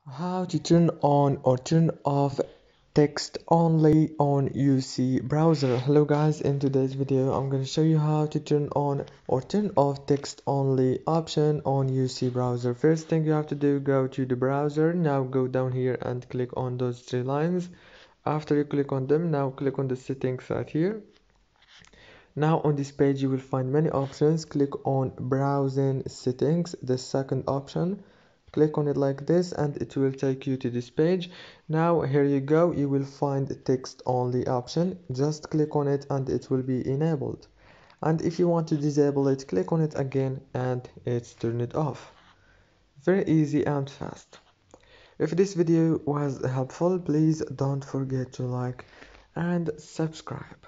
How to turn on or turn off text only on UC browser. Hello guys, in today's video I'm going to show you how to turn on or turn off text only option on UC browser. First thing you have to do, go to the browser. Now go down here and click on those three lines. After you click on them, now click on the settings right here. Now on this page you will find many options. Click on browsing settings, the second option. Click on it like this and it will take you to this page. Now here you go, you will find the text only option. Just click on it and it will be enabled. And if you want to disable it, click on it again and it's turn it off. Very easy and fast. If this video was helpful, please don't forget to like and subscribe.